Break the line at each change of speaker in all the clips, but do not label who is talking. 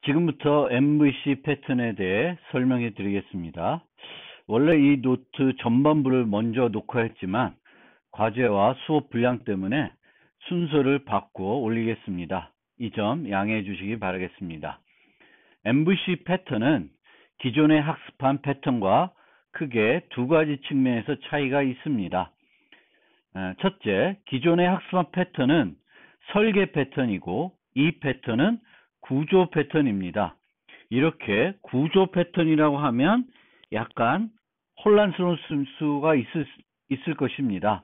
지금부터 MVC 패턴에 대해 설명해 드리겠습니다. 원래 이 노트 전반부를 먼저 녹화했지만 과제와 수업 분량 때문에 순서를 바꾸어 올리겠습니다. 이 점 양해해 주시기 바라겠습니다. MVC 패턴은 기존에 학습한 패턴과 크게 두 가지 측면에서 차이가 있습니다. 첫째, 기존에 학습한 패턴은 설계 패턴이고 이 패턴은 구조 패턴입니다. 이렇게 구조 패턴이라고 하면 약간 혼란스러울 수가 있을 것입니다.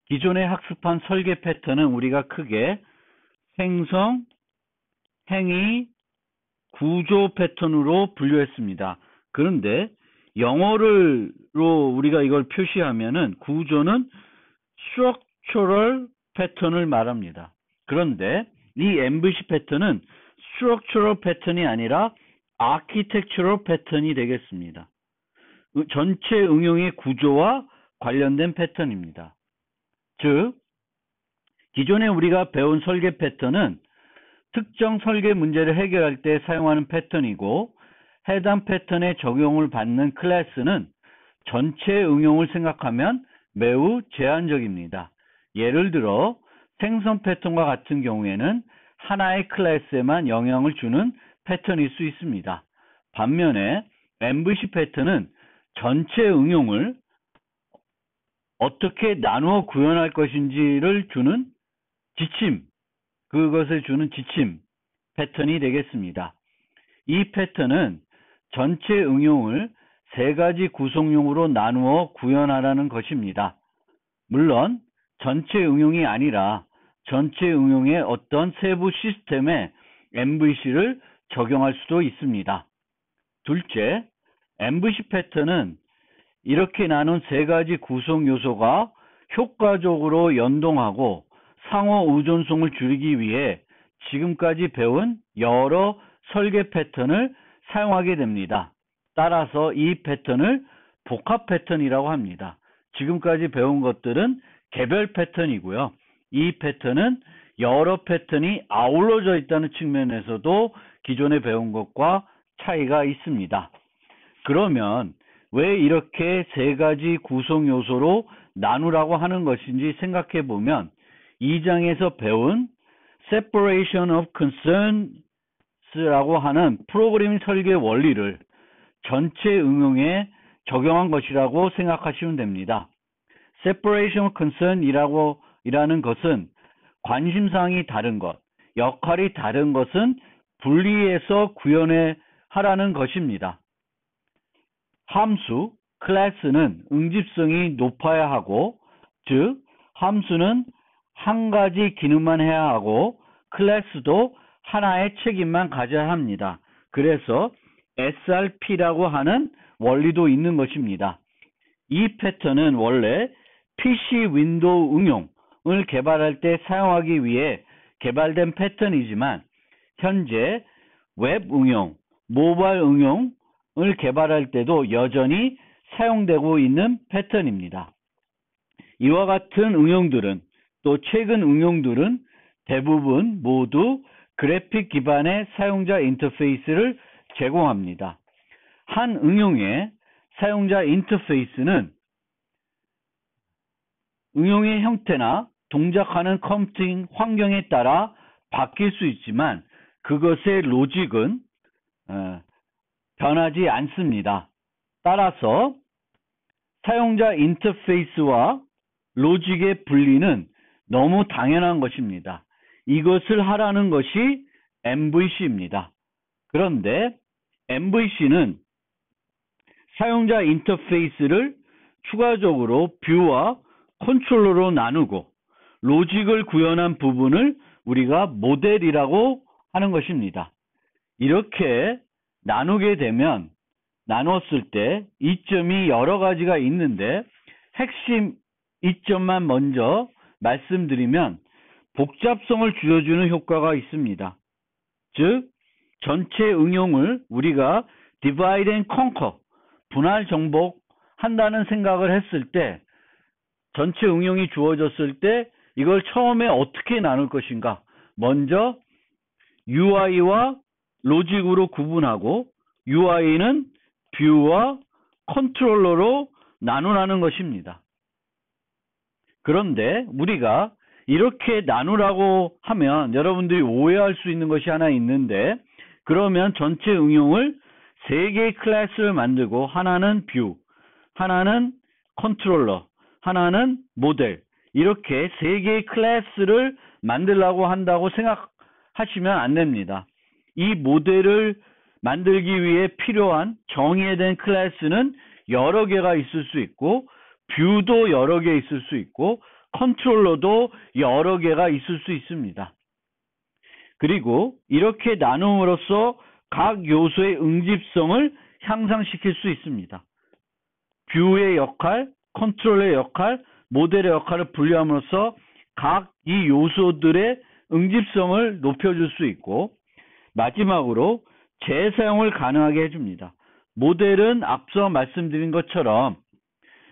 기존에 학습한 설계 패턴은 우리가 크게 생성, 행위, 구조 패턴으로 분류했습니다. 그런데 영어로 우리가 이걸 표시하면은 구조는 structural 패턴을 말합니다. 그런데 이 MVC 패턴은 structural 패턴이 아니라 architectural 패턴이 되겠습니다. 전체 응용의 구조와 관련된 패턴입니다. 즉, 기존에 우리가 배운 설계 패턴은 특정 설계 문제를 해결할 때 사용하는 패턴이고 해당 패턴의 적용을 받는 클래스는 전체 응용을 생각하면 매우 제한적입니다. 예를 들어 생성 패턴과 같은 경우에는 하나의 클래스에만 영향을 주는 패턴일 수 있습니다. 반면에 MVC 패턴은 전체 응용을 어떻게 나누어 구현할 것인지를 주는 그것을 주는 지침 패턴이 되겠습니다. 이 패턴은 전체 응용을 세 가지 구성용으로 나누어 구현하라는 것입니다. 물론 전체 응용이 아니라 전체 응용의 어떤 세부 시스템에 MVC를 적용할 수도 있습니다. 둘째, MVC 패턴은 이렇게 나눈 세 가지 구성 요소가 효과적으로 연동하고 상호 의존성을 줄이기 위해 지금까지 배운 여러 설계 패턴을 사용하게 됩니다. 따라서 이 패턴을 복합 패턴이라고 합니다. 지금까지 배운 것들은 개별 패턴이고요. 이 패턴은 여러 패턴이 아울러져 있다는 측면에서도 기존에 배운 것과 차이가 있습니다. 그러면 왜 이렇게 세 가지 구성 요소로 나누라고 하는 것인지 생각해 보면 2장에서 배운 separation of concerns라고 하는 프로그래밍 설계 원리를 전체 응용에 적용한 것이라고 생각하시면 됩니다. separation of concern이라는 것은 관심사항이 다른 것, 역할이 다른 것은 분리해서 구현해 하라는 것입니다. 함수, 클래스는 응집성이 높아야 하고, 즉 함수는 한 가지 기능만 해야 하고 클래스도 하나의 책임만 가져야 합니다. 그래서 SRP라고 하는 원리도 있는 것입니다. 이 패턴은 원래 PC 윈도우 응용을 개발할 때 사용하기 위해 개발된 패턴이지만 현재 웹 응용, 모바일 응용을 개발할 때도 여전히 사용되고 있는 패턴입니다. 이와 같은 응용들은 또 최근 응용들은 대부분 모두 그래픽 기반의 사용자 인터페이스를 제공합니다. 한 응용의 사용자 인터페이스는 응용의 형태나 동작하는 컴퓨팅 환경에 따라 바뀔 수 있지만 그것의 로직은 변하지 않습니다. 따라서 사용자 인터페이스와 로직의 분리는 너무 당연한 것입니다. 이것을 하라는 것이 MVC입니다. 그런데 MVC는 사용자 인터페이스를 추가적으로 뷰와 컨트롤러로 나누고 로직을 구현한 부분을 우리가 모델이라고 하는 것입니다. 이렇게 나누게 되면 나눴을 때 이점이 여러 가지가 있는데 핵심 이점만 먼저 말씀드리면 복잡성을 줄여주는 효과가 있습니다. 즉 전체 응용을 우리가 divide and conquer, 분할 정복 한다는 생각을 했을 때 전체 응용이 주어졌을 때 이걸 처음에 어떻게 나눌 것인가. 먼저 UI와 로직으로 구분하고 UI는 뷰와 컨트롤러로 나누라는 것입니다. 그런데 우리가 이렇게 나누라고 하면 여러분들이 오해할 수 있는 것이 하나 있는데, 그러면 전체 응용을 3개의 클래스를 만들고 하나는 뷰, 하나는 컨트롤러, 하나는 모델, 이렇게 3개의 클래스를 만들려고 한다고 생각하시면 안 됩니다. 이 모델을 만들기 위해 필요한 정의된 클래스는 여러 개가 있을 수 있고, 뷰도 여러 개 있을 수 있고, 컨트롤러도 여러 개가 있을 수 있습니다. 그리고 이렇게 나눔으로써 각 요소의 응집성을 향상시킬 수 있습니다. 뷰의 역할, 컨트롤러의 역할, 모델의 역할을 분리함으로써 각 이 요소들의 응집성을 높여줄 수 있고, 마지막으로 재사용을 가능하게 해줍니다. 모델은 앞서 말씀드린 것처럼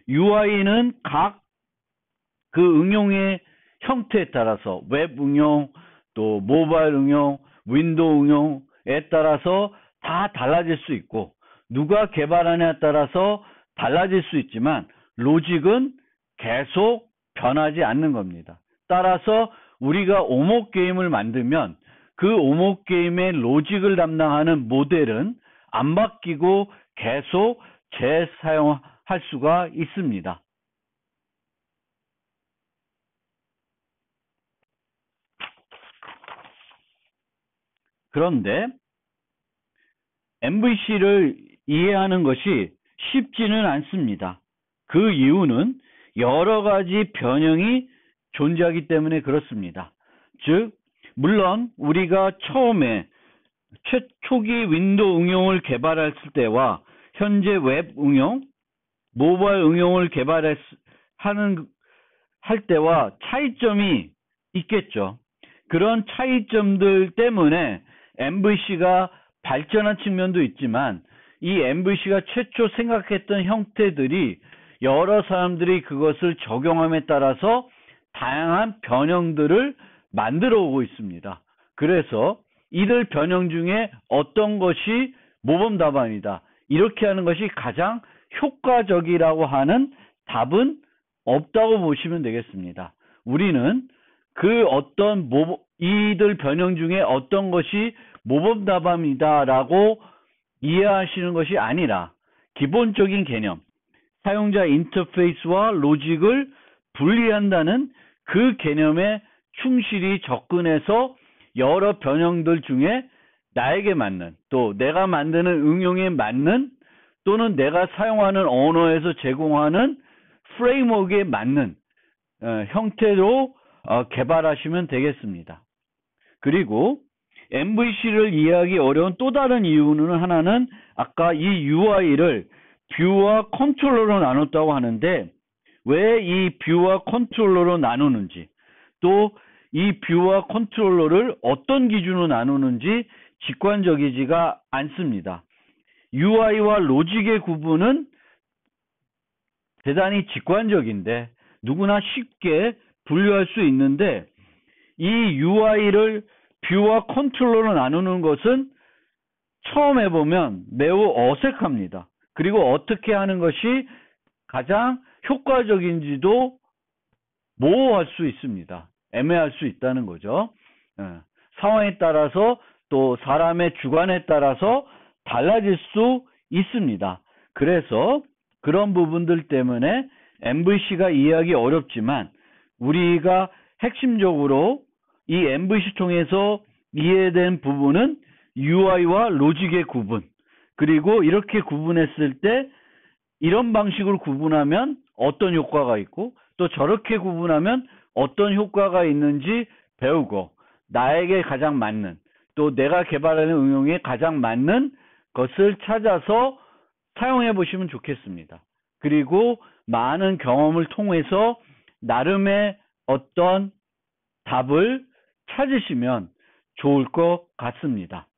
UI는 각 그 응용의 형태에 따라서 웹 응용, 또 모바일 응용, 윈도우 응용에 따라서 다 달라질 수 있고, 누가 개발하냐에 따라서 달라질 수 있지만 로직은 계속 변하지 않는 겁니다. 따라서 우리가 오목 게임을 만들면 그 오목 게임의 로직을 담당하는 모델은 안 바뀌고 계속 재사용할 수가 있습니다. 그런데 MVC를 이해하는 것이 쉽지는 않습니다. 그 이유는 여러 가지 변형이 존재하기 때문에 그렇습니다. 즉, 물론 우리가 처음에 초기 윈도우 응용을 개발했을 때와 현재 웹 응용, 모바일 응용을 할 때와 차이점이 있겠죠. 그런 차이점들 때문에 MVC가 발전한 측면도 있지만, 이 MVC가 최초 생각했던 형태들이 여러 사람들이 그것을 적용함에 따라서 다양한 변형들을 만들어 오고 있습니다. 그래서 이들 변형 중에 어떤 것이 모범 답안이다, 이렇게 하는 것이 가장 효과적이라고 하는 답은 없다고 보시면 되겠습니다. 우리는 그 어떤 이들 변형 중에 어떤 것이 모범 답안이다라고 이해하시는 것이 아니라, 기본적인 개념, 사용자 인터페이스와 로직을 분리한다는 그 개념에 충실히 접근해서 여러 변형들 중에 나에게 맞는, 또 내가 만드는 응용에 맞는, 또는 내가 사용하는 언어에서 제공하는 프레임워크에 맞는 형태로 개발하시면 되겠습니다. 그리고 MVC를 이해하기 어려운 또 다른 이유는 하나는, 아까 이 UI를 뷰와 컨트롤러로 나눴다고 하는데, 왜 이 뷰와 컨트롤러로 나누는지, 또 이 뷰와 컨트롤러를 어떤 기준으로 나누는지 직관적이지가 않습니다. UI와 로직의 구분은 대단히 직관적인데 누구나 쉽게 분류할 수 있는데, 이 UI를 뷰와 컨트롤러로 나누는 것은 처음 해보면 매우 어색합니다. 그리고 어떻게 하는 것이 가장 효과적인지도 모호할 수 있습니다. 애매할 수 있다는 거죠. 상황에 따라서, 또 사람의 주관에 따라서 달라질 수 있습니다. 그래서 그런 부분들 때문에 MVC가 이해하기 어렵지만, 우리가 핵심적으로 이 MVC 통해서 이해된 부분은 UI와 로직의 구분, 그리고 이렇게 구분했을 때 이런 방식으로 구분하면 어떤 효과가 있고, 또 저렇게 구분하면 어떤 효과가 있는지 배우고, 나에게 가장 맞는, 또 내가 개발하는 응용에 가장 맞는 것을 찾아서 사용해 보시면 좋겠습니다. 그리고 많은 경험을 통해서 나름의 어떤 답을 찾으시면 좋을 것 같습니다.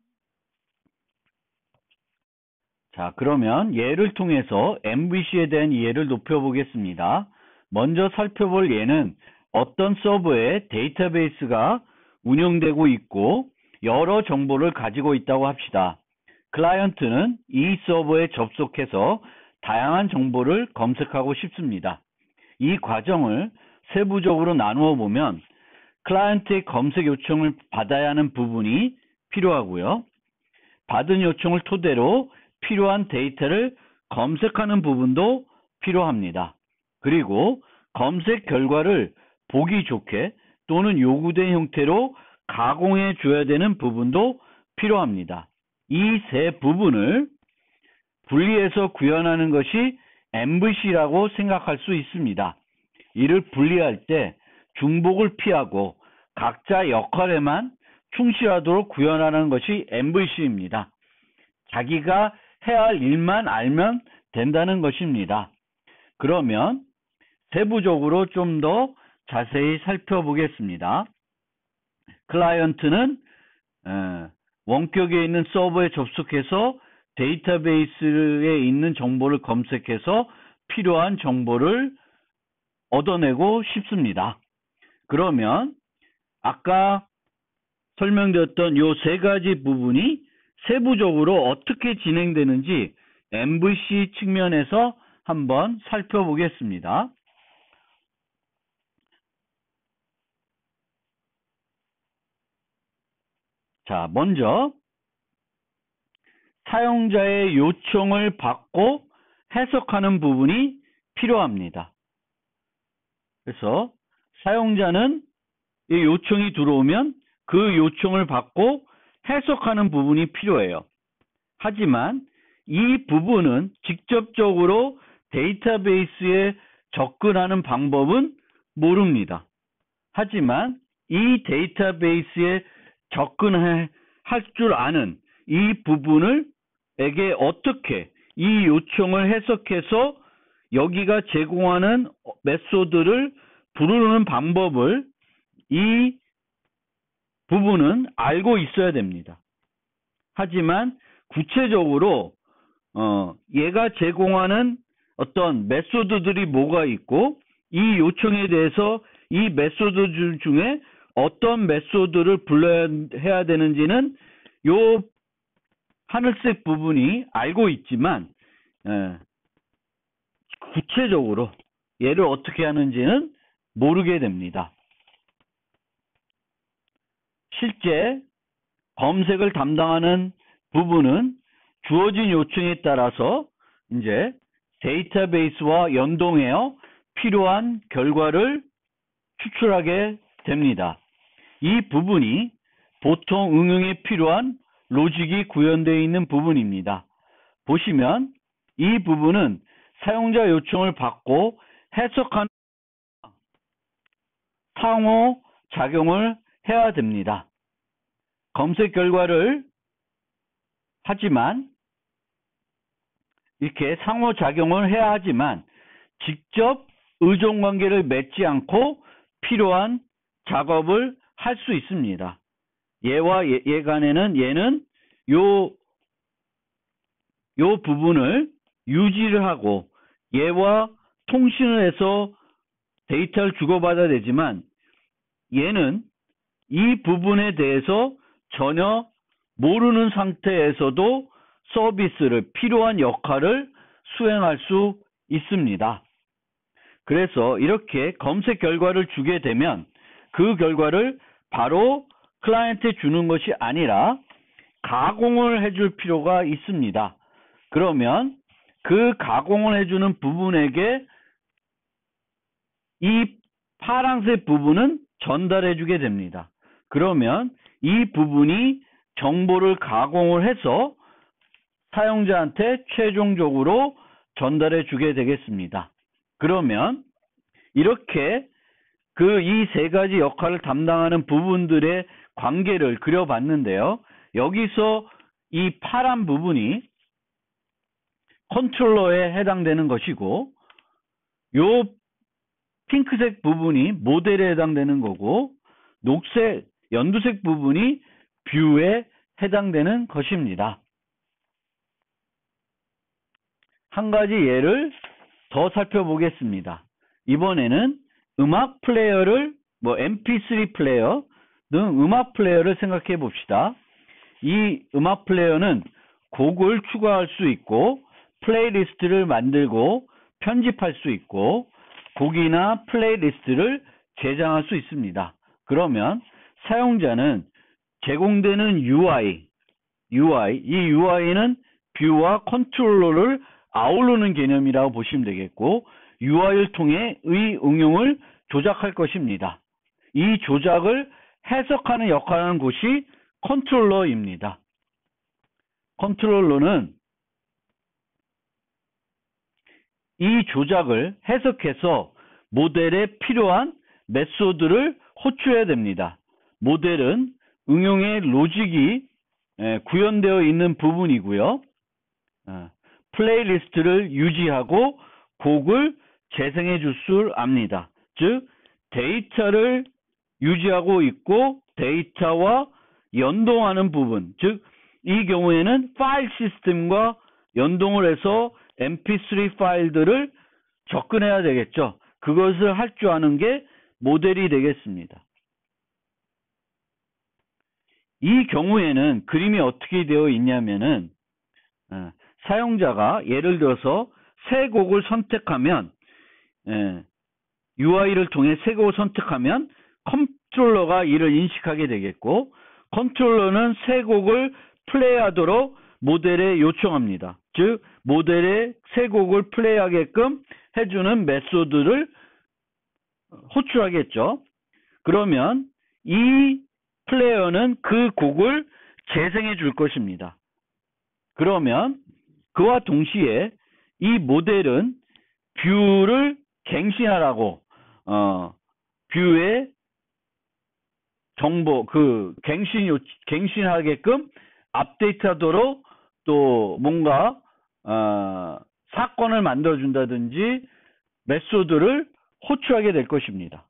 자, 그러면 예를 통해서 MVC에 대한 이해를 높여보겠습니다. 먼저 살펴볼 예는 어떤 서버에 데이터베이스가 운영되고 있고, 여러 정보를 가지고 있다고 합시다. 클라이언트는 이 서버에 접속해서 다양한 정보를 검색하고 싶습니다. 이 과정을 세부적으로 나누어 보면 클라이언트의 검색 요청을 받아야 하는 부분이 필요하고요. 받은 요청을 토대로 필요한 데이터를 검색하는 부분도 필요합니다. 그리고 검색 결과를 보기 좋게 또는 요구된 형태로 가공해 줘야 되는 부분도 필요합니다. 이 세 부분을 분리해서 구현하는 것이 MVC라고 생각할 수 있습니다. 이를 분리할 때 중복을 피하고 각자 역할에만 충실하도록 구현하는 것이 MVC입니다. 자기가 해야 할 일만 알면 된다는 것입니다. 그러면 세부적으로 좀 더 자세히 살펴보겠습니다. 클라이언트는 원격에 있는 서버에 접속해서 데이터베이스에 있는 정보를 검색해서 필요한 정보를 얻어내고 싶습니다. 그러면 아까 설명드렸던 이 세 가지 부분이 세부적으로 어떻게 진행되는지 MVC 측면에서 한번 살펴보겠습니다. 자, 먼저 사용자의 요청을 받고 해석하는 부분이 필요합니다. 그래서 사용자는 이 요청이 들어오면 그 요청을 받고 해석하는 부분이 필요해요. 하지만 이 부분은 직접적으로 데이터베이스에 접근하는 방법은 모릅니다. 하지만 이 데이터베이스에 접근할 줄 아는 이 부분에게 어떻게 이 요청을 해석해서 여기가 제공하는 메소드를 부르는 방법을 이 부분은 알고 있어야 됩니다. 하지만 구체적으로 얘가 제공하는 어떤 메소드들이 뭐가 있고 이 요청에 대해서 이 메소드 중에 어떤 메소드를 불러야 해야 되는지는 요 하늘색 부분이 알고 있지만 구체적으로 얘를 어떻게 하는지는 모르게 됩니다. 실제 검색을 담당하는 부분은 주어진 요청에 따라서 이제 데이터베이스와 연동하여 필요한 결과를 추출하게 됩니다. 이 부분이 보통 응용에 필요한 로직이 구현되어 있는 부분입니다. 보시면 이 부분은 사용자 요청을 받고 해석하는 상호 작용을 해야 됩니다. 검색 결과를 하지만 이렇게 상호작용을 해야 하지만 직접 의존관계를 맺지 않고 필요한 작업을 할 수 있습니다. 얘와 얘 간에는 얘는 요 부분을 유지를 하고 얘와 통신을 해서 데이터를 주고받아야 되지만 얘는 이 부분에 대해서 전혀 모르는 상태에서도 서비스를 필요한 역할을 수행할 수 있습니다. 그래서 이렇게 검색 결과를 주게 되면 그 결과를 바로 클라이언트에 주는 것이 아니라 가공을 해줄 필요가 있습니다. 그러면 그 가공을 해주는 부분에게 이 파란색 부분은 전달해 주게 됩니다. 그러면 이 부분이 정보를 가공을 해서 사용자한테 최종적으로 전달해 주게 되겠습니다. 그러면 이렇게 이 세 가지 역할을 담당하는 부분들의 관계를 그려봤는데요. 여기서 이 파란 부분이 컨트롤러에 해당되는 것이고 요 핑크색 부분이 모델에 해당되는 거고 연두색 부분이 뷰에 해당되는 것입니다. 한 가지 예를 더 살펴보겠습니다. 이번에는 음악 플레이어를 MP3 플레이어 등 음악 플레이어를 생각해 봅시다. 이 음악 플레이어는 곡을 추가할 수 있고 플레이리스트를 만들고 편집할 수 있고 곡이나 플레이리스트를 제작할 수 있습니다. 그러면 사용자는 제공되는 UI, 이 UI는 뷰와 컨트롤러를 아우르는 개념이라고 보시면 되겠고 UI를 통해 의 응용을 조작할 것입니다. 이 조작을 해석하는 역할을 하는 곳이 컨트롤러입니다. 컨트롤러는 이 조작을 해석해서 모델에 필요한 메소드를 호출해야 됩니다. 모델은 응용의 로직이 구현되어 있는 부분이고요. 플레이리스트를 유지하고 곡을 재생해 줄 줄 압니다. 즉 데이터를 유지하고 있고 데이터와 연동하는 부분, 즉 이 경우에는 파일 시스템과 연동을 해서 mp3 파일들을 접근해야 되겠죠. 그것을 할 줄 아는 게 모델이 되겠습니다. 이 경우에는 그림이 어떻게 되어 있냐면은 사용자가 예를 들어서 새 곡을 선택하면 UI를 통해 새 곡을 선택하면 컨트롤러가 이를 인식하게 되겠고 컨트롤러는 새 곡을 플레이하도록 모델에 요청합니다. 즉 모델에 새 곡을 플레이하게끔 해주는 메소드를 호출하겠죠. 그러면 이 플레이어는 그 곡을 재생해 줄 것입니다. 그러면 그와 동시에 이 모델은 뷰를 갱신하라고 뷰의 정보 갱신하게끔 업데이트하도록 또 뭔가 사건을 만들어 준다든지 메소드를 호출하게 될 것입니다.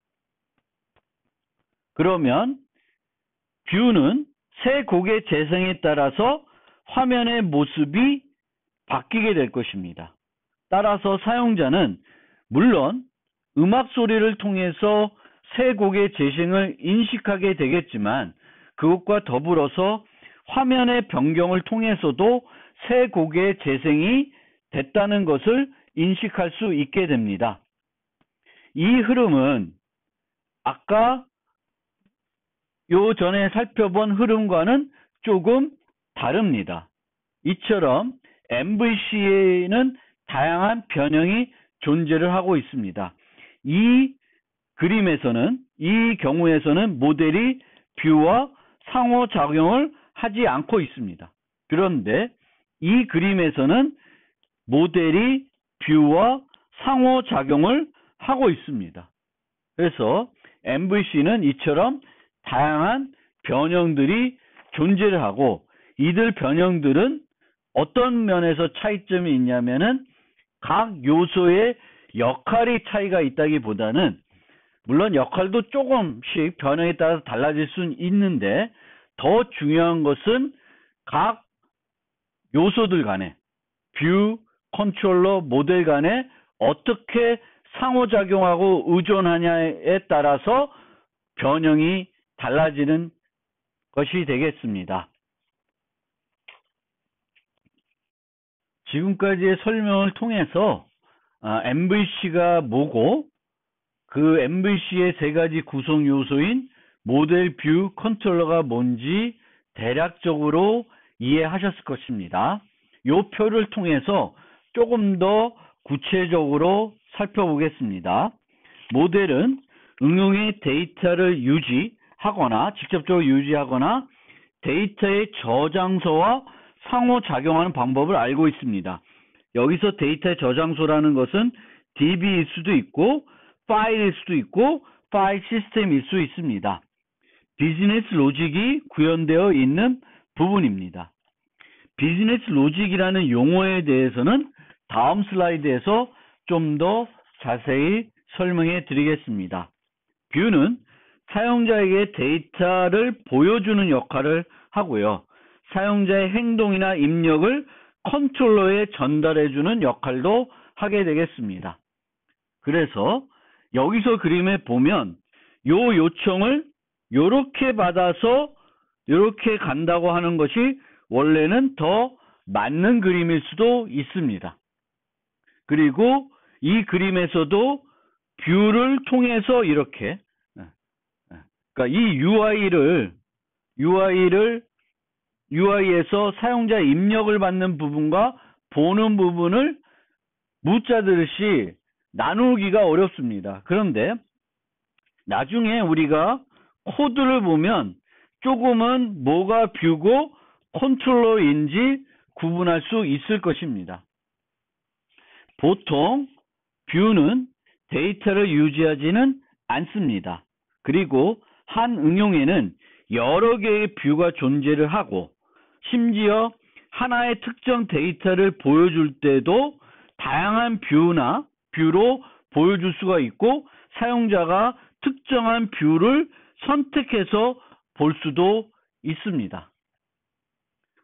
그러면 뷰는 새 곡의 재생에 따라서 화면의 모습이 바뀌게 될 것입니다. 따라서 사용자는 물론 음악 소리를 통해서 새 곡의 재생을 인식하게 되겠지만 그것과 더불어서 화면의 변경을 통해서도 새 곡의 재생이 됐다는 것을 인식할 수 있게 됩니다. 이 흐름은 아까 요 전에 살펴본 흐름과는 조금 다릅니다. 이처럼 MVC에는 다양한 변형이 존재를 하고 있습니다. 이 그림에서는 이 경우에서는 모델이 뷰와 상호작용을 하지 않고 있습니다. 그런데 이 그림에서는 모델이 뷰와 상호작용을 하고 있습니다. 그래서 MVC는 이처럼 다양한 변형들이 존재를 하고 이들 변형들은 어떤 면에서 차이점이 있냐면은 각 요소의 역할이 차이가 있다기보다는 물론 역할도 조금씩 변형에 따라서 달라질 수는 있는데 더 중요한 것은 각 요소들 간에 뷰, 컨트롤러, 모델 간에 어떻게 상호작용하고 의존하냐에 따라서 변형이 달라지는 것이 되겠습니다. 지금까지의 설명을 통해서 MVC가 뭐고 그 MVC의 세 가지 구성 요소인 모델, 뷰, 컨트롤러가 뭔지 대략적으로 이해하셨을 것입니다. 이 표를 통해서 조금 더 구체적으로 살펴보겠습니다. 모델은 응용의 데이터를 유지하거나 직접적으로 유지하거나 데이터의 저장소와 상호작용하는 방법을 알고 있습니다. 여기서 데이터의 저장소라는 것은 DB일 수도 있고 파일일 수도 있고 파일 시스템일 수 있습니다. 비즈니스 로직이 구현되어 있는 부분입니다. 비즈니스 로직이라는 용어에 대해서는 다음 슬라이드에서 좀 더 자세히 설명해 드리겠습니다. 뷰는 사용자에게 데이터를 보여주는 역할을 하고요. 사용자의 행동이나 입력을 컨트롤러에 전달해주는 역할도 하게 되겠습니다. 그래서 여기서 그림에 보면 요 요청을 요렇게 받아서 요렇게 간다고 하는 것이 원래는 더 맞는 그림일 수도 있습니다. 그리고 이 그림에서도 뷰를 통해서 이렇게, 그러니까 이 UI에서 사용자 입력을 받는 부분과 보는 부분을 무자 들으시 나누기가 어렵습니다. 그런데 나중에 우리가 코드를 보면 조금은 뭐가 뷰고 컨트롤러인지 구분할 수 있을 것입니다. 보통 뷰는 데이터를 유지하지는 않습니다. 그리고 한 응용에는 여러 개의 뷰가 존재를 하고 심지어 하나의 특정 데이터를 보여줄 때도 다양한 뷰로 보여줄 수가 있고 사용자가 특정한 뷰를 선택해서 볼 수도 있습니다.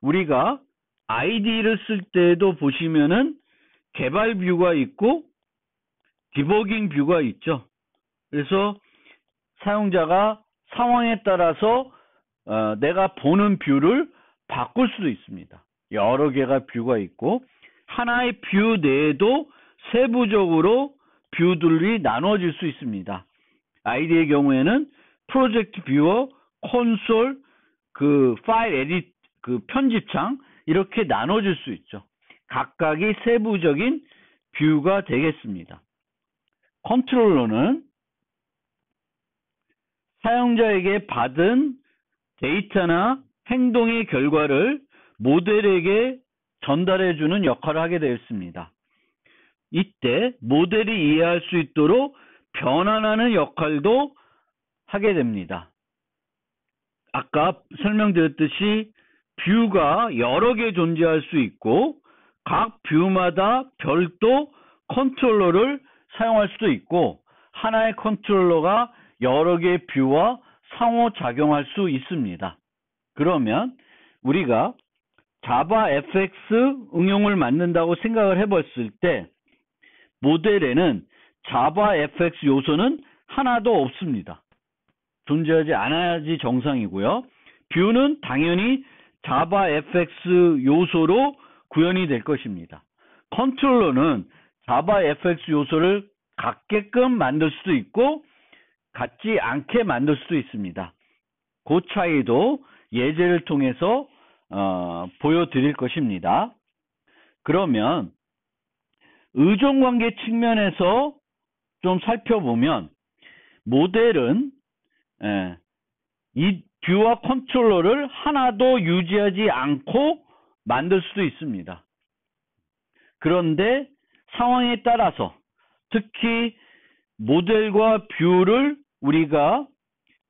우리가 IDE를 쓸 때도 보시면은 개발 뷰가 있고 디버깅 뷰가 있죠. 그래서 사용자가 상황에 따라서 내가 보는 뷰를 바꿀 수도 있습니다. 여러 개가 뷰가 있고 하나의 뷰 내에도 세부적으로 뷰들이 나눠질 수 있습니다. ID의 경우에는 프로젝트 뷰어, 콘솔, 파일 에딧, 편집창 이렇게 나눠질 수 있죠. 각각이 세부적인 뷰가 되겠습니다. 컨트롤러는 사용자에게 받은 데이터나 행동의 결과를 모델에게 전달해주는 역할을 하게 되었습니다. 이때 모델이 이해할 수 있도록 변환하는 역할도 하게 됩니다. 아까 설명드렸듯이 뷰가 여러 개 존재할 수 있고 각 뷰마다 별도 컨트롤러를 사용할 수도 있고 하나의 컨트롤러가 여러 개의 뷰와 상호작용할 수 있습니다. 그러면 우리가 자바FX 응용을 만든다고 생각을 해봤을 때 모델에는 자바FX 요소는 하나도 없습니다. 존재하지 않아야지 정상이고요. 뷰는 당연히 자바FX 요소로 구현이 될 것입니다. 컨트롤러는 자바FX 요소를 갖게끔 만들 수도 있고 갖지 않게 만들 수도 있습니다. 그 차이도 예제를 통해서 보여드릴 것입니다. 그러면 의존관계 측면에서 좀 살펴보면 모델은 이 뷰와 컨트롤러를 하나도 유지하지 않고 만들 수도 있습니다. 그런데 상황에 따라서 특히 모델과 뷰를 우리가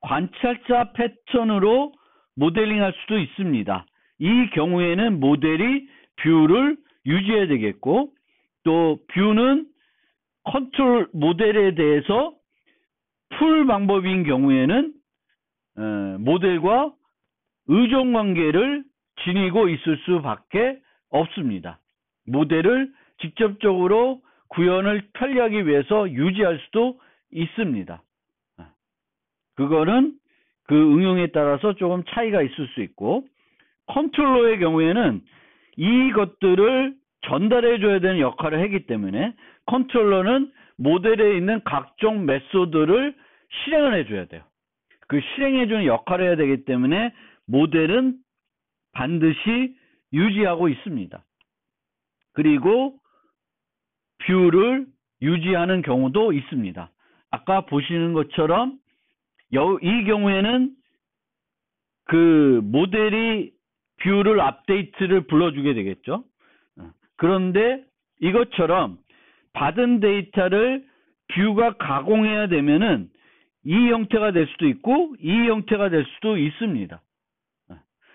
관찰자 패턴으로 모델링할 수도 있습니다. 이 경우에는 모델이 뷰를 유지해야 되겠고 또 뷰는 컨트롤 모델에 대해서 풀 방법인 경우에는 모델과 의존 관계를 지니고 있을 수밖에 없습니다. 모델을 직접적으로 구현을 편리하기 위해서 유지할 수도 있습니다. 그거는 그 응용에 따라서 조금 차이가 있을 수 있고 컨트롤러의 경우에는 이것들을 전달해 줘야 되는 역할을 하기 때문에 컨트롤러는 모델에 있는 각종 메소드를 실행을 해줘야 돼요. 그 실행해주는 역할을 해야 되기 때문에 모델은 반드시 유지하고 있습니다. 그리고 뷰를 유지하는 경우도 있습니다. 아까 보시는 것처럼 이 경우에는 그 모델이 뷰를 업데이트를 불러주게 되겠죠. 그런데 이것처럼 받은 데이터를 뷰가 가공해야 되면은 이 형태가 될 수도 있고 이 형태가 될 수도 있습니다.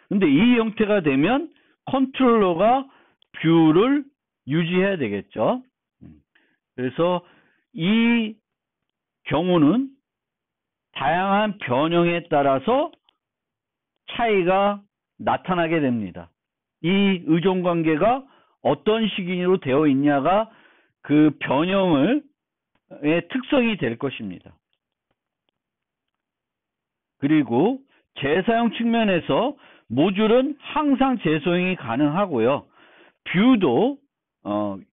근데 이 형태가 되면 컨트롤러가 뷰를 유지해야 되겠죠. 그래서 이 경우는 다양한 변형에 따라서 차이가 나타나게 됩니다. 이 의존 관계가 어떤 식으로 되어 있냐가 그 변형의 특성이 될 것입니다. 그리고 재사용 측면에서 모듈은 항상 재사용이 가능하고요. 뷰도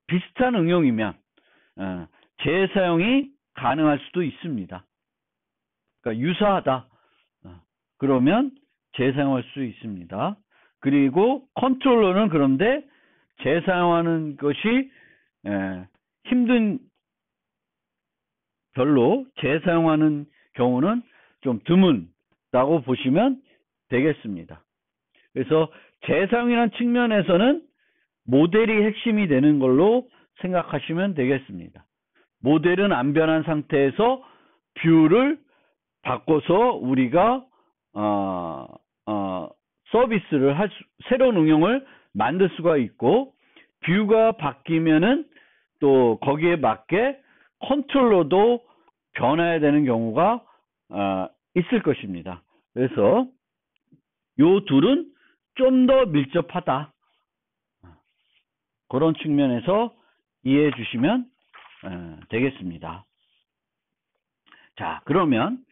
비슷한 응용이면 재사용이 가능할 수도 있습니다. 그러니까 유사하다. 그러면 재사용할 수 있습니다. 그리고 컨트롤러는 그런데 재사용하는 것이 힘든, 별로 재사용하는 경우는 좀 드문다고 보시면 되겠습니다. 그래서 재사용이라는 측면에서는 모델이 핵심이 되는 걸로 생각하시면 되겠습니다. 모델은 안 변한 상태에서 뷰를 바꿔서 우리가 서비스를 새로운 응용을 만들 수가 있고, 뷰가 바뀌면은 또 거기에 맞게 컨트롤러도 변화해야 되는 경우가 있을 것입니다. 그래서 요 둘은 좀 더 밀접하다. 그런 측면에서 이해해 주시면 되겠습니다. 자, 그러면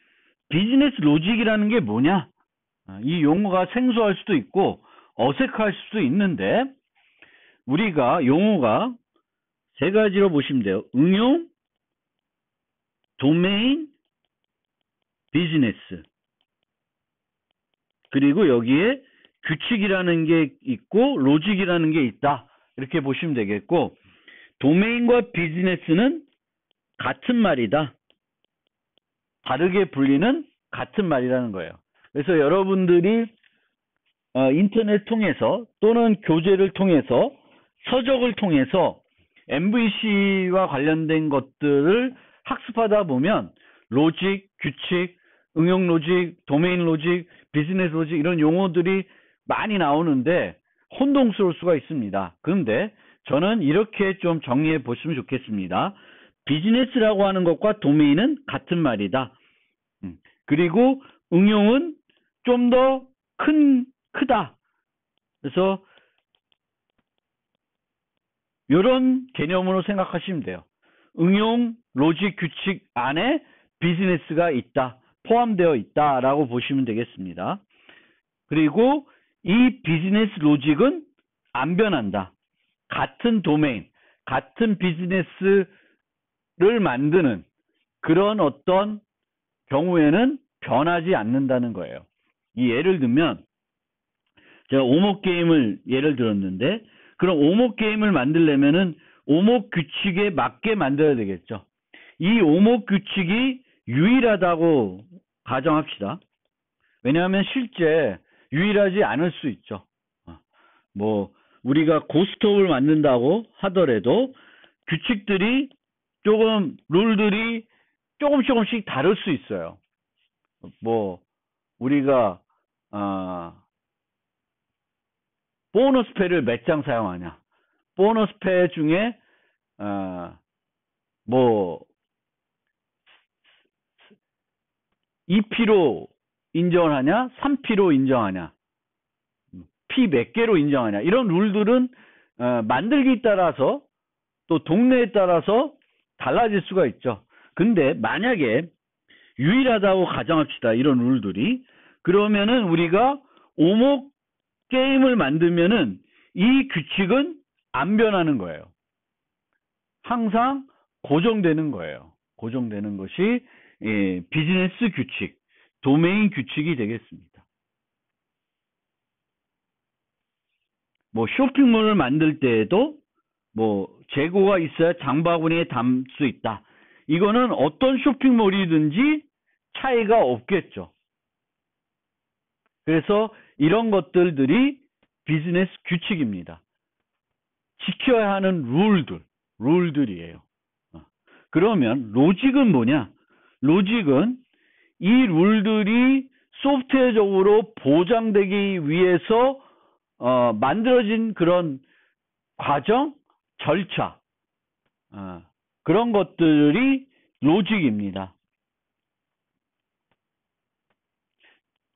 비즈니스 로직이라는 게 뭐냐? 이 용어가 생소할 수도 있고 어색할 수도 있는데, 우리가 용어가 세 가지로 보시면 돼요. 응용, 도메인, 비즈니스. 그리고 여기에 규칙이라는 게 있고 로직이라는 게 있다. 이렇게 보시면 되겠고, 도메인과 비즈니스는 같은 말이다. 다르게 불리는 같은 말이라는 거예요. 그래서 여러분들이 인터넷 통해서 또는 교재를 통해서 서적을 통해서 MVC와 관련된 것들을 학습하다 보면 로직, 규칙, 응용 로직, 도메인 로직, 비즈니스 로직 이런 용어들이 많이 나오는데 혼동스러울 수가 있습니다. 그런데 저는 이렇게 좀 정리해 보시면 좋겠습니다. 비즈니스라고 하는 것과 도메인은 같은 말이다. 그리고 응용은 좀 더 크다. 그래서 이런 개념으로 생각하시면 돼요. 응용, 로직, 규칙 안에 비즈니스가 있다, 포함되어 있다라고 보시면 되겠습니다. 그리고 이 비즈니스 로직은 안 변한다. 같은 도메인, 같은 비즈니스를 만드는 그런 어떤 경우에는 변하지 않는다는 거예요. 이 예를 들면 제가 오목 게임을 예를 들었는데, 그럼 오목 게임을 만들려면은 오목 규칙에 맞게 만들어야 되겠죠. 이 오목 규칙이 유일하다고 가정합시다. 왜냐하면 실제 유일하지 않을 수 있죠. 뭐 우리가 고스톱을 만든다고 하더라도 규칙들이 조금 룰들이 조금씩 다를 수 있어요. 뭐 우리가 보너스 패를 몇 장 사용하냐, 보너스 패 중에 뭐 2P로 인정을 하냐, 3P로 인정하냐, P 몇 개로 인정하냐, 이런 룰들은 만들기에 따라서 또 동네에 따라서 달라질 수가 있죠. 근데 만약에 유일하다고 가정합시다. 이런 룰들이. 그러면은 우리가 오목 게임을 만들면은 이 규칙은 안 변하는 거예요. 항상 고정되는 거예요. 고정되는 것이 비즈니스 규칙, 도메인 규칙이 되겠습니다. 뭐 쇼핑몰을 만들 때에도 뭐 재고가 있어야 장바구니에 담을 수 있다. 이거는 어떤 쇼핑몰이든지 차이가 없겠죠. 그래서 이런 것들이 비즈니스 규칙입니다. 지켜야 하는 룰들이에요. 그러면 로직은 뭐냐? 로직은 이 룰들이 소프트웨어적으로 보장되기 위해서 만들어진 그런 과정, 절차, 그런 것들이 로직입니다.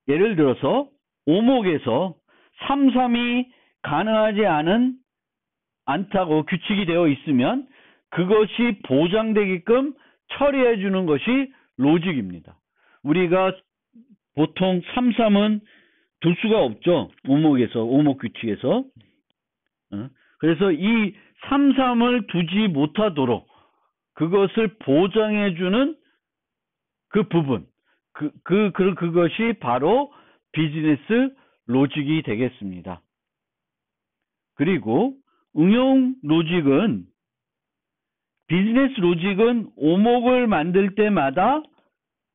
예를 들어서 오목에서 3-3이 가능하지 않다고 규칙이 되어 있으면 그것이 보장되게끔 처리해 주는 것이 로직입니다. 우리가 보통 3, 3은 둘 수가 없죠. 오목 규칙에서. 그래서 이 3, 3을 두지 못하도록 그것을 보장해주는 그 부분, 그것이 바로 비즈니스 로직이 되겠습니다. 그리고 응용 로직은, 비즈니스 로직은 오목을 만들 때마다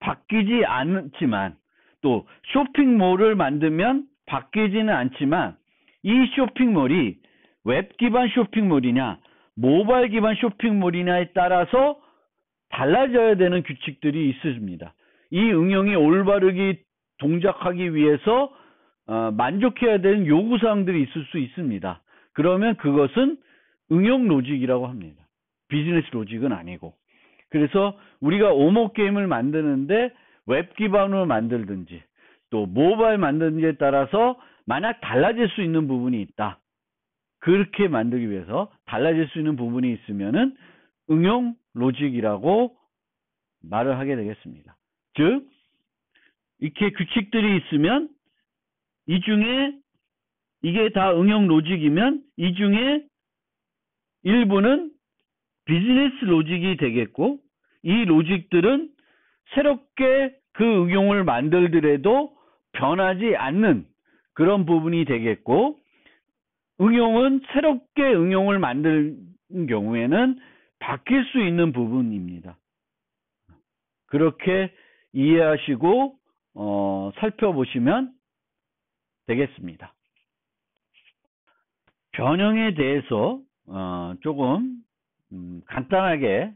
바뀌지 않지만, 또 쇼핑몰을 만들면 바뀌지는 않지만, 이 쇼핑몰이 웹 기반 쇼핑몰이냐 모바일 기반 쇼핑몰이냐에 따라서 달라져야 되는 규칙들이 있습니다. 이 응용이 올바르게 동작하기 위해서 만족해야 되는 요구사항들이 있을 수 있습니다. 그러면 그것은 응용 로직이라고 합니다. 비즈니스 로직은 아니고. 그래서 우리가 오목 게임을 만드는데 웹 기반으로 만들든지 또 모바일 만드는지에 따라서 만약 달라질 수 있는 부분이 있다. 그렇게 만들기 위해서 달라질 수 있는 부분이 있으면은 응용 로직이라고 말을 하게 되겠습니다. 즉, 이렇게 규칙들이 있으면 이 중에 이게 다 응용 로직이면 이 중에 일부는 비즈니스 로직이 되겠고, 이 로직들은 새롭게 그 응용을 만들더라도 변하지 않는 그런 부분이 되겠고, 응용은 새롭게 응용을 만드는 경우에는 바뀔 수 있는 부분입니다. 그렇게 이해하시고 살펴보시면 되겠습니다. 변형에 대해서 조금 간단하게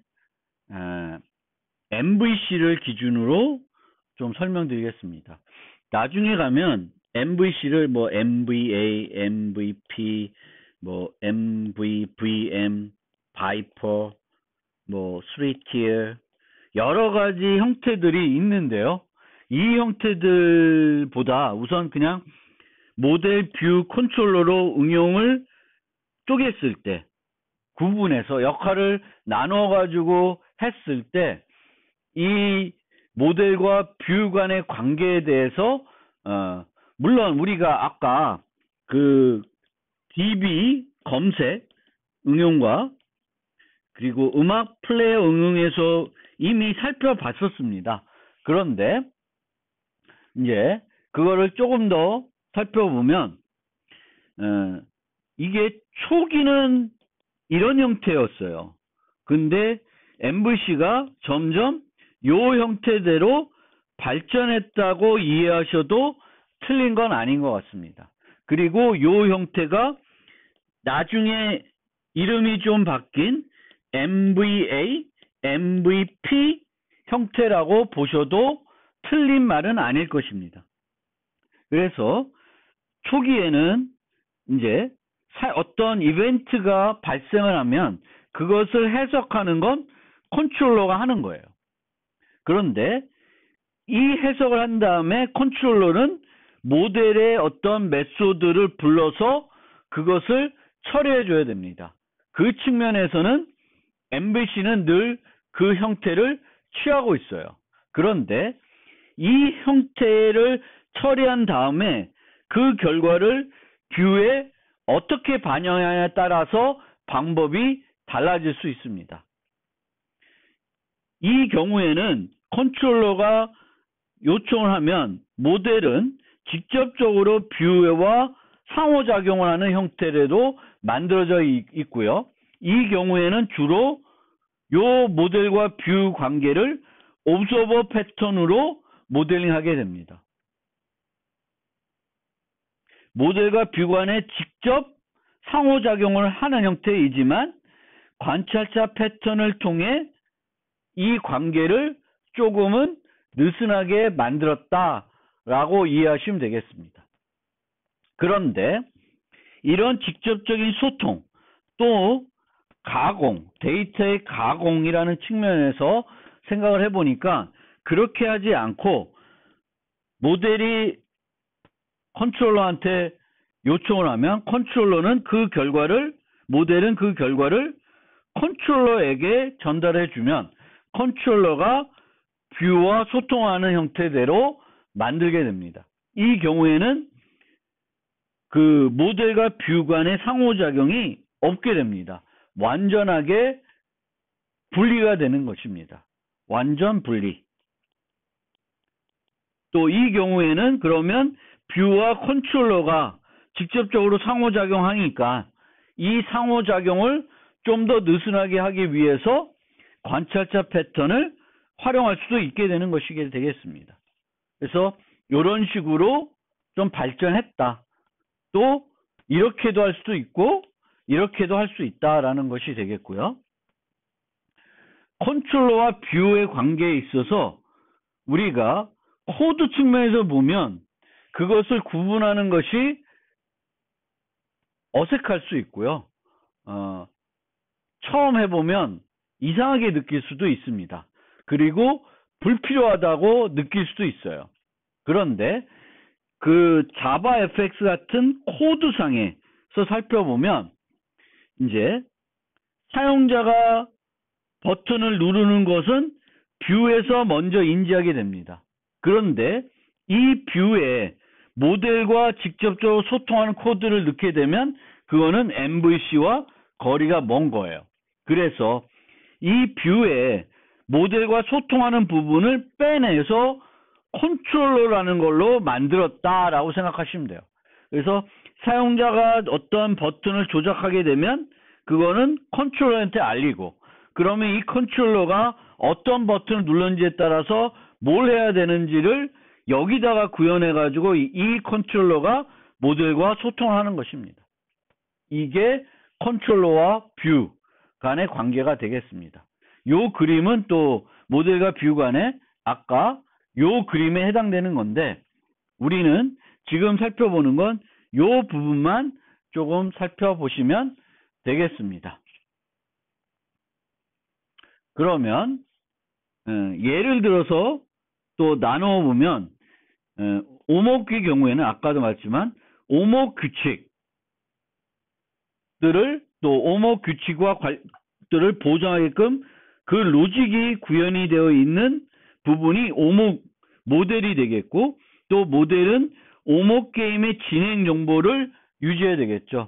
MVC를 기준으로 좀 설명드리겠습니다. 나중에 가면 MVC를 뭐 MVA, MVP, 뭐 MVVM, 바이퍼, 뭐 3tier 여러 가지 형태들이 있는데요. 이 형태들보다 우선 그냥 모델 뷰 컨트롤러로 응용을 쪼갰을 때, 구분해서 역할을 나눠 가지고 했을 때 이 모델과 뷰 간의 관계에 대해서 물론 우리가 아까 그 DB 검색 응용과 그리고 음악 플레이어 응용에서 이미 살펴봤었습니다. 그런데 이제 그거를 조금 더 살펴보면 이게 초기는 이런 형태였어요. 근데 MVC가 점점 요 형태대로 발전했다고 이해하셔도 틀린 건 아닌 것 같습니다. 그리고 요 형태가 나중에 이름이 좀 바뀐 MVA, MVP 형태라고 보셔도 틀린 말은 아닐 것입니다. 그래서 초기에는 이제 어떤 이벤트가 발생을 하면 그것을 해석하는 건 컨트롤러가 하는 거예요. 그런데 이 해석을 한 다음에 컨트롤러는 모델의 어떤 메소드를 불러서 그것을 처리해 줘야 됩니다. 그 측면에서는 MVC는 늘 그 형태를 취하고 있어요. 그런데 이 형태를 처리한 다음에 그 결과를 뷰에 어떻게 반영하냐에 따라서 방법이 달라질 수 있습니다. 이 경우에는 컨트롤러가 요청을 하면 모델은 직접적으로 뷰와 상호작용을 하는 형태로 만들어져 있고요. 이 경우에는 주로 요 모델과 뷰 관계를 옵저버 패턴으로 모델링하게 됩니다. 모델과 뷰 간에 직접 상호작용을 하는 형태이지만 관찰자 패턴을 통해 이 관계를 조금은 느슨하게 만들었다라고 이해하시면 되겠습니다. 그런데 이런 직접적인 소통, 또 가공, 데이터의 가공이라는 측면에서 생각을 해보니까 그렇게 하지 않고 모델이 컨트롤러한테 요청을 하면 컨트롤러는 그 결과를, 모델은 그 결과를 컨트롤러에게 전달해 주면 컨트롤러가 뷰와 소통하는 형태대로 만들게 됩니다. 이 경우에는 그 모델과 뷰 간의 상호작용이 없게 됩니다. 완전하게 분리가 되는 것입니다. 완전 분리. 또 이 경우에는 그러면 뷰와 컨트롤러가 직접적으로 상호작용하니까 이 상호작용을 좀 더 느슨하게 하기 위해서 관찰자 패턴을 활용할 수도 있게 되는 것이 되겠습니다. 그래서 이런 식으로 좀 발전했다. 또 이렇게도 할 수도 있고 이렇게도 할 수 있다라는 것이 되겠고요. 컨트롤러와 뷰의 관계에 있어서 우리가 코드 측면에서 보면 그것을 구분하는 것이 어색할 수 있고요. 처음 해보면 이상하게 느낄 수도 있습니다. 그리고 불필요하다고 느낄 수도 있어요. 그런데 그 자바 FX 같은 코드상에서 살펴보면 이제 사용자가 버튼을 누르는 것은 뷰에서 먼저 인지하게 됩니다. 그런데 이 뷰에 모델과 직접적으로 소통하는 코드를 넣게 되면 그거는 MVC와 거리가 먼 거예요. 그래서 이 뷰에 모델과 소통하는 부분을 빼내서 컨트롤러라는 걸로 만들었다라고 생각하시면 돼요. 그래서 사용자가 어떤 버튼을 조작하게 되면 그거는 컨트롤러한테 알리고, 그러면 이 컨트롤러가 어떤 버튼을 눌렀는지에 따라서 뭘 해야 되는지를 여기다가 구현해가지고 이 컨트롤러가 모델과 소통하는 것입니다. 이게 컨트롤러와 뷰 간의 관계가 되겠습니다. 요 그림은 또 모델과 뷰 간의 아까 요 그림에 해당되는 건데, 우리는 지금 살펴보는 건 요 부분만 조금 살펴보시면 되겠습니다. 그러면 예를 들어서 또 나누어 보면 오목의 경우에는 아까도 말했지만 오목 규칙들을 또 오목 규칙과 들을 보장하게끔 그 로직이 구현이 되어 있는 부분이 오목 모델이 되겠고, 또 모델은 오목 게임의 진행 정보를 유지해야 되겠죠.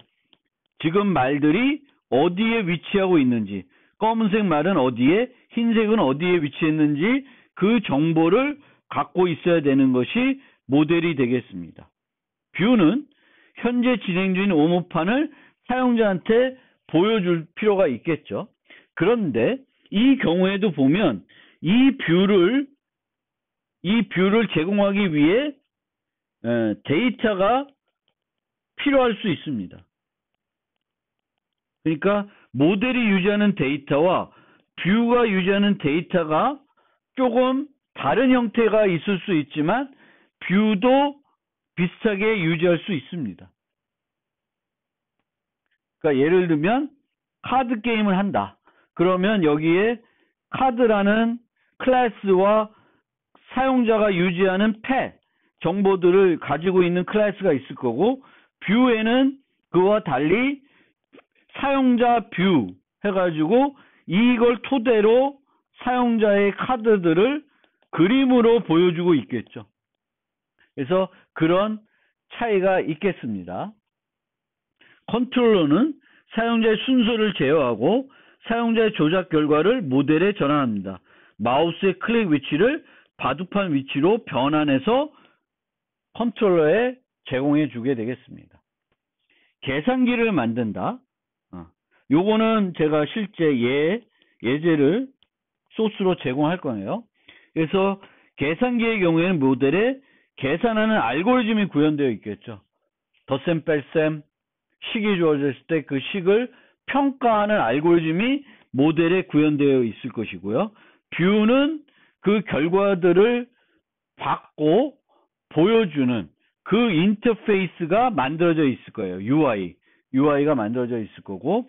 지금 말들이 어디에 위치하고 있는지, 검은색 말은 어디에, 흰색은 어디에 위치했는지 그 정보를 갖고 있어야 되는 것이 모델이 되겠습니다. 뷰는 현재 진행 중인 오목판을 사용자한테 보여줄 필요가 있겠죠. 그런데 이 경우에도 보면 이 뷰를 제공하기 위해 데이터가 필요할 수 있습니다. 그러니까 모델이 유지하는 데이터와 뷰가 유지하는 데이터가 조금 다른 형태가 있을 수 있지만 뷰도 비슷하게 유지할 수 있습니다. 그러니까 예를 들면 카드 게임을 한다. 그러면 여기에 카드라는 클래스와 사용자가 유지하는 펫 정보들을 가지고 있는 클래스가 있을 거고, 뷰에는 그와 달리 사용자 뷰 해가지고 이걸 토대로 사용자의 카드들을 그림으로 보여주고 있겠죠. 그래서 그런 차이가 있겠습니다. 컨트롤러는 사용자의 순서를 제어하고 사용자의 조작 결과를 모델에 전환합니다. 마우스의 클릭 위치를 바둑판 위치로 변환해서 컨트롤러에 제공해 주게 되겠습니다. 계산기를 만든다. 요거는 제가 실제 예제를 소스로 제공할 거예요. 그래서 계산기의 경우에는 모델에 계산하는 알고리즘이 구현되어 있겠죠. 덧셈 뺄셈, 식이 주어졌을 때 그 식을 평가하는 알고리즘이 모델에 구현되어 있을 것이고요. 뷰는 그 결과들을 받고 보여주는 그 인터페이스가 만들어져 있을 거예요. UI가 만들어져 있을 거고,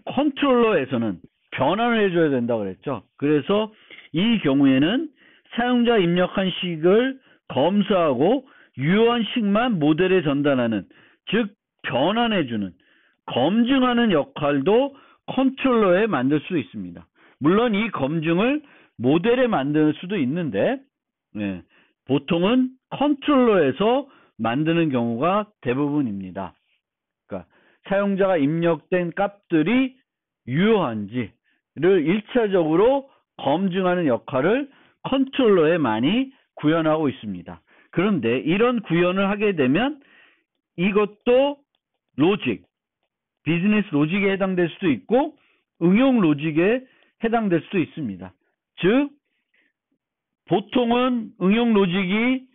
컨트롤러에서는 변환을 해줘야 된다고 그랬죠. 그래서 이 경우에는 사용자 입력한 식을 검사하고 유효한 식만 모델에 전달하는, 즉 변환해주는, 검증하는 역할도 컨트롤러에 만들 수 있습니다. 물론 이 검증을 모델에 만들 수도 있는데, 보통은 컨트롤러에서 만드는 경우가 대부분입니다. 그러니까 사용자가 입력된 값들이 유효한지를 1차적으로 검증하는 역할을 컨트롤러에 많이 구현하고 있습니다. 그런데 이런 구현을 하게 되면 이것도 로직, 비즈니스 로직에 해당될 수도 있고 응용 로직에 해당될 수도 있습니다. 즉 보통은 응용 로직이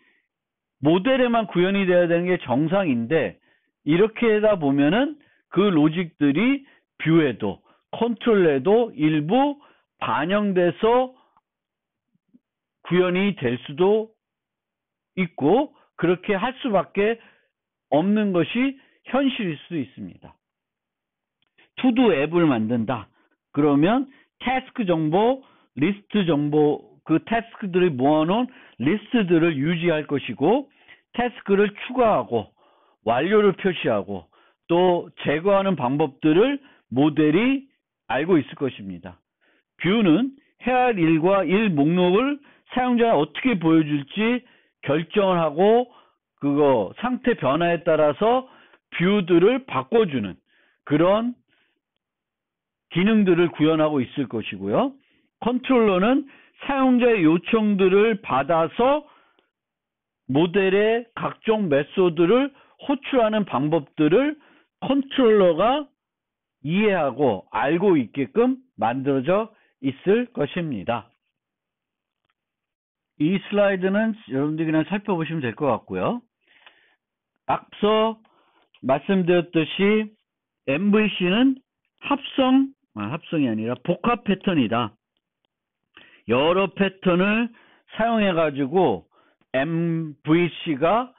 모델에만 구현이 되어야 되는 게 정상인데 이렇게 하다 보면은 그 로직들이 뷰에도 컨트롤에도 일부 반영돼서 구현이 될 수도 있고 그렇게 할 수밖에 없는 것이 현실일 수도 있습니다. 투두 앱을 만든다. 그러면 태스크 정보, 리스트 정보, 그 태스크들을 모아놓은 리스트들을 유지할 것이고 태스크를 추가하고 완료를 표시하고 또 제거하는 방법들을 모델이 알고 있을 것입니다. 뷰는 해야 할 일과 일 목록을 사용자가 어떻게 보여줄지 결정을 하고 그거 상태 변화에 따라서 뷰들을 바꿔주는 그런 기능들을 구현하고 있을 것이고요. 컨트롤러는 사용자의 요청들을 받아서 모델의 각종 메소드를 호출하는 방법들을 컨트롤러가 이해하고 알고 있게끔 만들어져 있을 것입니다. 이 슬라이드는 여러분들이 그냥 살펴보시면 될 것 같고요. 앞서 말씀드렸듯이 MVC는 합성이 아니라 복합 패턴이다. 여러 패턴을 사용해 가지고 MVC가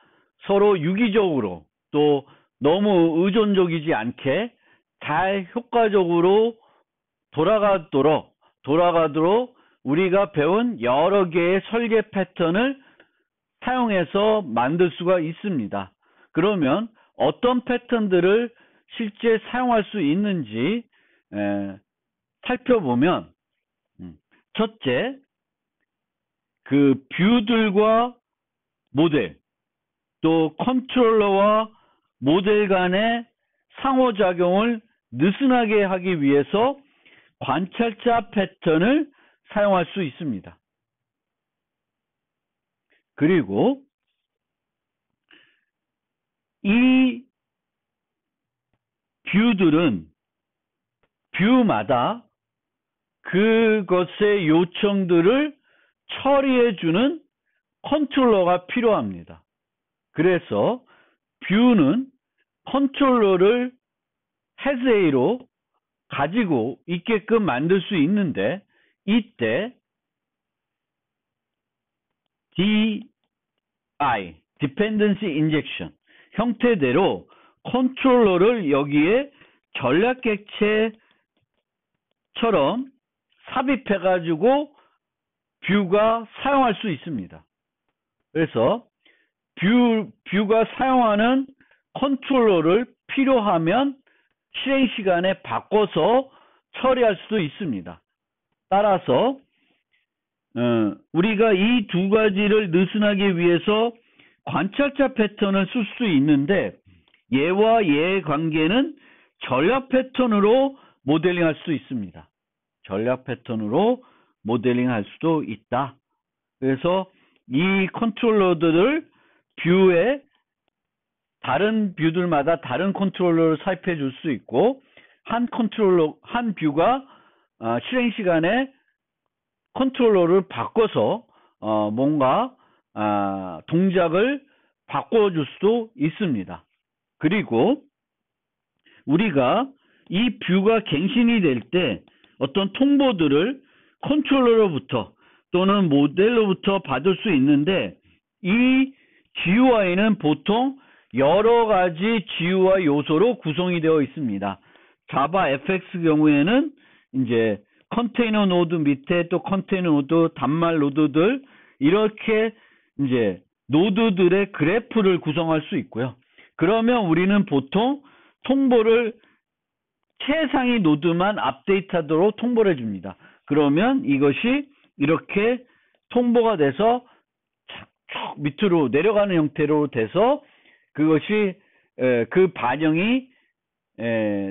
서로 유기적으로 또 너무 의존적이지 않게 잘 효과적으로 돌아가도록 우리가 배운 여러 개의 설계 패턴을 사용해서 만들 수가 있습니다. 그러면 어떤 패턴들을 실제 사용할 수 있는지 살펴보면 첫째, 그 뷰들과 모델 또 컨트롤러와 모델 간의 상호작용을 느슨하게 하기 위해서 관찰자 패턴을 사용할 수 있습니다. 그리고 이 뷰들은 뷰마다 그것의 요청들을 처리해주는 컨트롤러가 필요합니다. 그래서 뷰는 컨트롤러를 해세이로 가지고 있게끔 만들 수 있는데 이때 DI, Dependency Injection 형태대로 컨트롤러를 여기에 전략객체처럼 삽입해가지고 뷰가 사용할 수 있습니다. 그래서 뷰가 사용하는 컨트롤러를 필요하면 실행 시간에 바꿔서 처리할 수도 있습니다. 따라서 우리가 이 두 가지를 느슨하기 위해서 관찰자 패턴을 쓸 수 있는데 얘와 얘의 관계는 전략 패턴으로 모델링할 수 있습니다. 전략 패턴으로 모델링할 수도 있다. 그래서 이 컨트롤러들을 뷰에 다른 뷰들마다 다른 컨트롤러를 삽입해 줄 수 있고 한 뷰가 실행 시간에 컨트롤러를 바꿔서 뭔가 동작을 바꿔줄 수도 있습니다. 그리고 우리가 이 뷰가 갱신이 될 때 어떤 통보들을 컨트롤러로부터 또는 모델로부터 받을 수 있는데 이 GUI는 보통 여러 가지 GUI 요소로 구성이 되어 있습니다. 자바 FX 경우에는 이제 컨테이너 노드 밑에 또 컨테이너 노드, 단말 노드들 이렇게 이제 노드들의 그래프를 구성할 수 있고요. 그러면 우리는 보통 통보를 최상위 노드만 업데이트하도록 통보를 해줍니다. 그러면 이것이 이렇게 통보가 돼서 밑으로 내려가는 형태로 돼서 그것이 그 반영이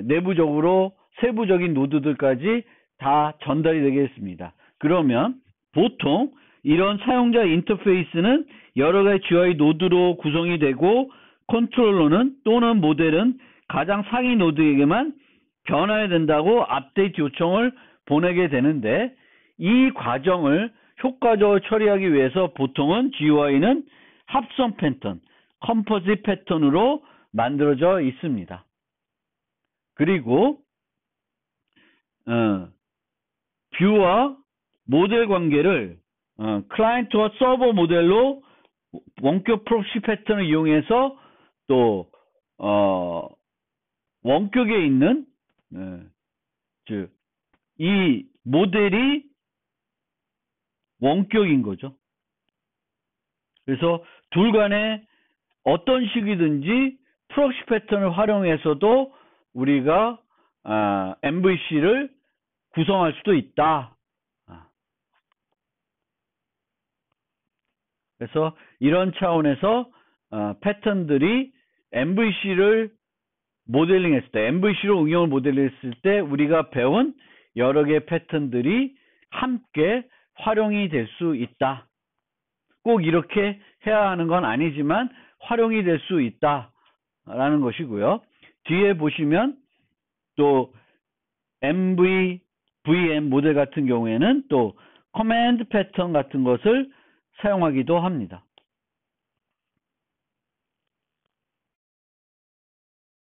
내부적으로 세부적인 노드들까지 다 전달이 되겠습니다. 그러면 보통 이런 사용자 인터페이스는 여러 가지 GUI 노드로 구성이 되고 컨트롤러는 또는 모델은 가장 상위 노드에게만 변화해야 된다고 업데이트 요청을 보내게 되는데 이 과정을 효과적으로 처리하기 위해서 보통은 GUI는 합성 패턴, 컴포짓 패턴으로 만들어져 있습니다. 그리고 뷰와 모델 관계를 클라이언트와 서버 모델로 원격 프록시 패턴을 이용해서 또 원격에 있는 즉 이 모델이 원격인 거죠. 그래서 둘 간에 어떤 식이든지 프록시 패턴을 활용해서도 우리가 MVC를 구성할 수도 있다. 그래서 이런 차원에서 패턴들이 MVC를 모델링했을 때, MVC로 응용을 모델링했을 때 우리가 배운 여러 개의 패턴들이 함께 활용이 될 수 있다. 꼭 이렇게 해야 하는 건 아니지만 활용이 될 수 있다라는 것이고요. 뒤에 보시면 또 VM 모델 같은 경우에는 또 커맨드 패턴 같은 것을 사용하기도 합니다.